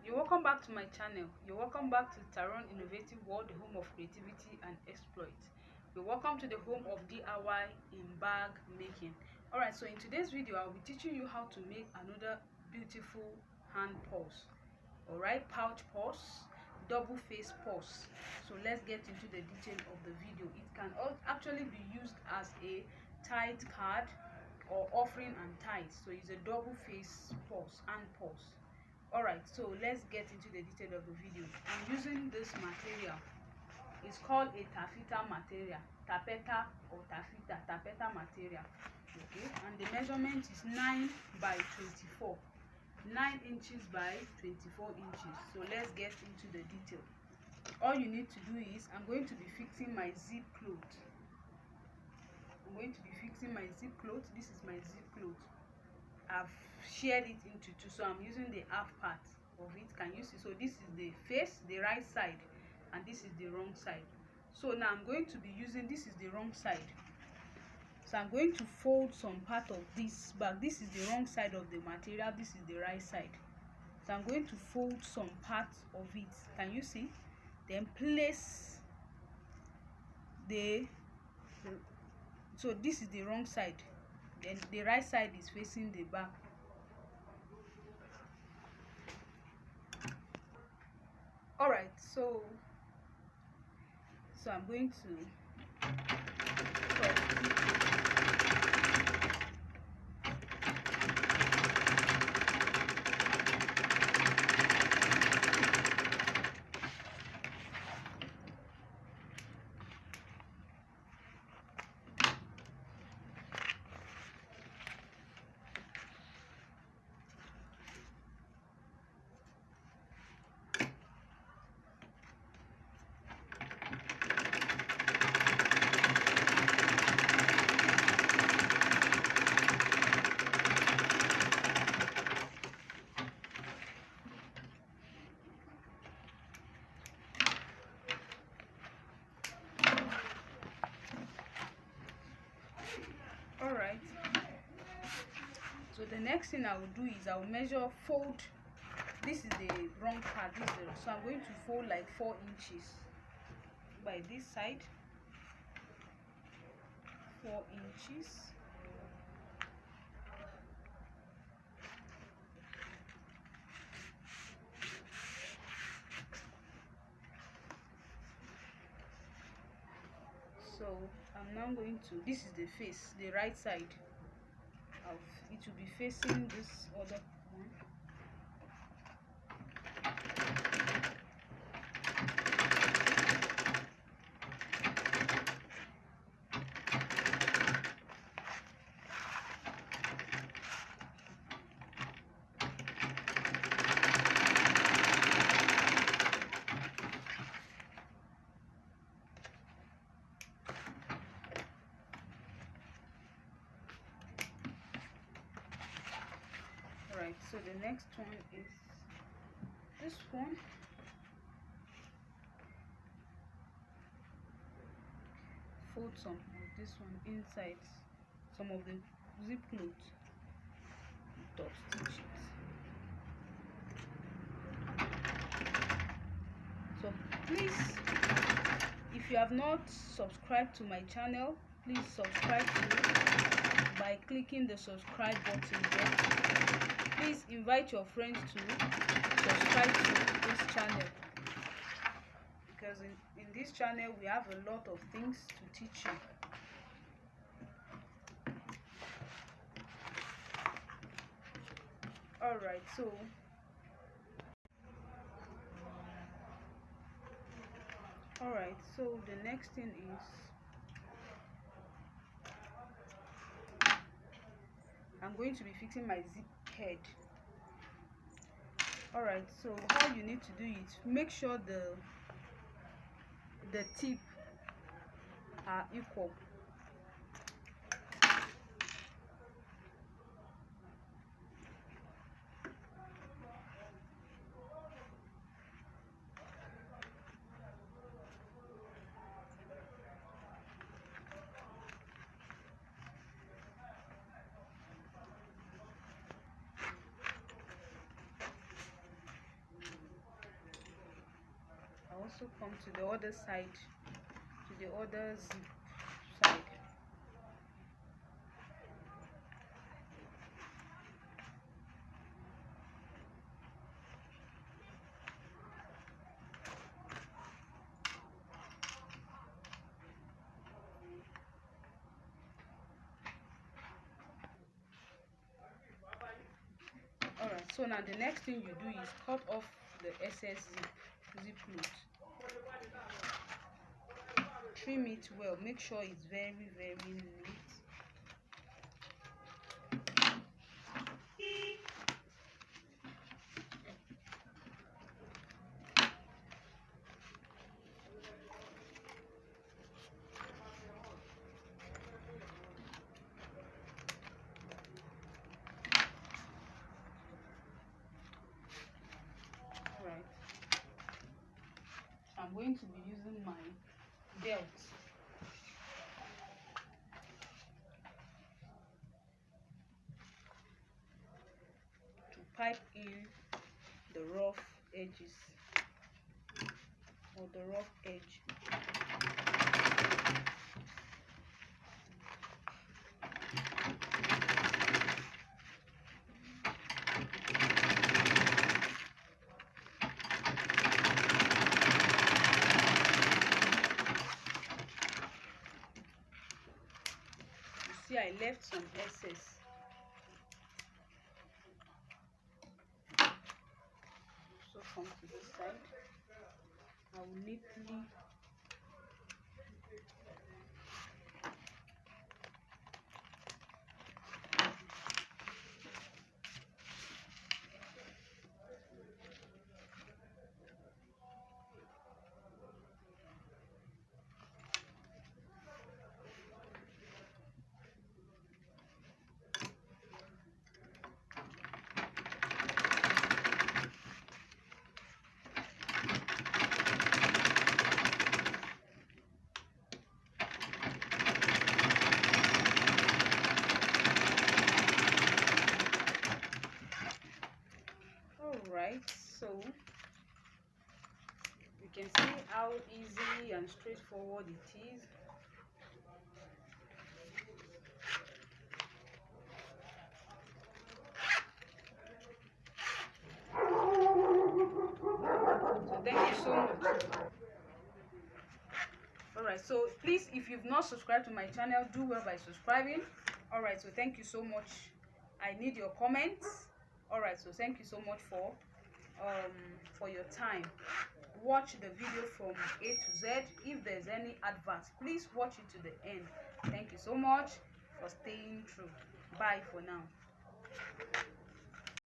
You're welcome back to my channel. You're welcome back to Taron Innovative World, the home of creativity and exploit. You're welcome to the home of DIY in bag making. Alright, so in today's video, I'll be teaching you how to make another beautiful hand purse. Alright, pouch purse, double face purse. So let's get into the detail of the video. It can actually be used as a tithe card or offering and tithe. So it's a double face purse, hand purse. Alright, so let's get into the detail of the video. I'm using this material. It's called a taffeta material, Tafeta or Tafeta material. Okay, and the measurement is 9 by 24, 9 inches by 24 inches. So let's get into the detail. All you need to do is, I'm going to be fixing my zip cloth. This is my zip cloth. I've shared it into two, so I'm using the half part of it. Can you see? So this is the face, the right side, and this is the wrong side. So now I'm going to be using, this is the wrong side, so I'm going to fold some part of this back. This is the wrong side of the material, this is the right side. So I'm going to fold some part of it. Can you see? Then place so this is the wrong side, then the right side is facing the back. Alright, so I'm going to Alright, so the next thing I will do is I will measure, fold. This is the wrong part, so I'm going to fold like 4 inches by this side, 4 inches. So I'm now going to, this is the face, the right side of it will be facing this other one. Alright, so the next one is this one. Fold some of this one inside some of the zip cloth, dot stitch it. So please, if you have not subscribed to my channel, please subscribe to it by clicking the subscribe button there. Please invite your friends to subscribe to this channel, because in this channel we have a lot of things to teach you. Alright, so the next thing is, I'm going to be fixing my zip head. Alright, so all you need to do is make sure the tip are equal. also come to the other side, to the other zip side. Alright, so now the next thing you do is cut off the excess zip loop. Trim it well, make sure it's very neat. Alright, I'm going to be using my belt to pipe in the rough edges or the rough edge. You see, I left some excess. So come to this side, I will neatly so you can see how easy and straightforward it is. So thank you so much. Alright, so please, if you've not subscribed to my channel, do well by subscribing. Alright, so thank you so much. I need your comments. Alright, so thank you so much for your time. Watch the video from A to Z. If there's any advert, please watch it to the end. Thank you so much for staying true. Bye for now.